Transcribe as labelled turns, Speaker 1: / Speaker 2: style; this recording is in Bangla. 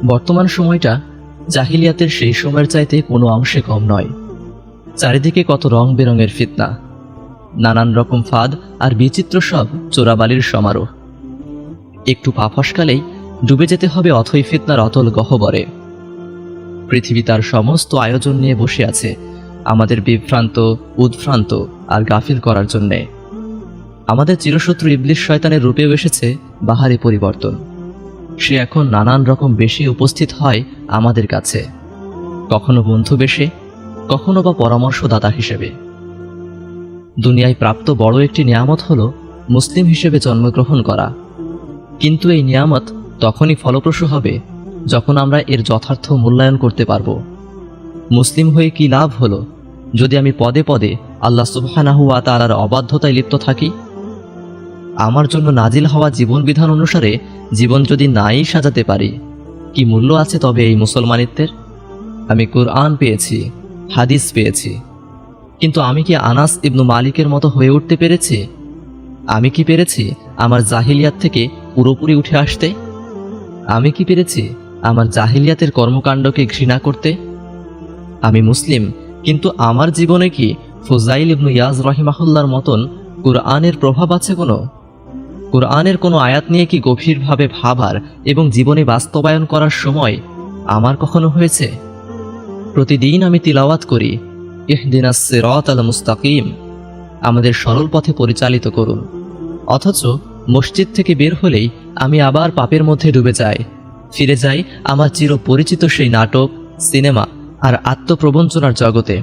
Speaker 1: বর্তমান সময়টা জাহিলিয়াতের সেই সময়ের চাইতে কোনো অংশে কম নয়। চারিদিকে কত রং বেরঙের ফিতনা, নানান রকম ফাঁদ আর বিচিত্র সব চোরাবালির সমারোহ। একটু পা ফসকালেই ডুবে যেতে হবে অথই ফিতনার অতল গহ্বরে। পৃথিবী তার সমস্ত আয়োজন নিয়ে বসে আছে আমাদের বিভ্রান্ত, উদ্ভ্রান্ত আর গাফিল করার জন্যে। আমাদের চিরশত্রু ইবলিস শয়তানের রূপেও এসেছে বাহারি পরিবর্তন। সে এখন নানান রকম বেশি উপস্থিত হয় আমাদের কাছে, কখনো বন্ধু বেশে, কখনো বা পরামর্শদাতা হিসেবে। দুনিয়ায় প্রাপ্ত বড় একটি নিয়ামত হলো মুসলিম হিসেবে জন্মগ্রহণ করা। কিন্তু এই নিয়ামত তখনই ফলপ্রসূ হবে যখন আমরা এর যথার্থ মূল্যায়ন করতে পারব। মুসলিম হয়ে কি লাভ হলো যদি আমি পদে পদে আল্লাহ সুবহানাহু ওয়া তাআলার অবাধ্যতায় লিপ্ত থাকি? আমার জন্য নাজিল হওয়া জীবন বিধান অনুসারে জীবন যদি নাই সাজাতে পারি, কি মূল্য আছে তবে এই মুসলমানিত্বের? আমি কুরআন পেয়েছি, হাদিস পেয়েছি, কিন্তু আমি কি আনাস ইবনু মালিকের মতো হয়ে উঠতে পেরেছি? আমি কি পেরেছি আমার জাহিলিয়াত থেকে পুরোপুরি উঠে আসতে? আমি কি পেরেছি আমার জাহিলিয়াতের কর্মকাণ্ডকে ঘৃণা করতে? আমি মুসলিম, কিন্তু আমার জীবনে কি ফুজাইল ইবনু ইয়াজ রাহিমাহুল্লাহর মতন কুরআনের প্রভাব আছে কোনো? কুরআনের কোনো আয়াত নিয়ে কি গভীরভাবে ভাবার এবং জীবনে বাস্তবায়ন করার সময় আমার কখনো হয়েছে? প্রতিদিন আমি তিলাওয়াত করি, ইহদিনাস সিরাতাল মুস্তাকিম, আমাদের সরল পথে পরিচালিত করুন। অথচ মসজিদ থেকে বের হলেই আমি আবার পাপের মধ্যে ডুবে যাই, ফিরে যাই আমার চিরপরিচিত সেই নাটক, সিনেমা আর আত্মপ্রবঞ্চনার জগতে।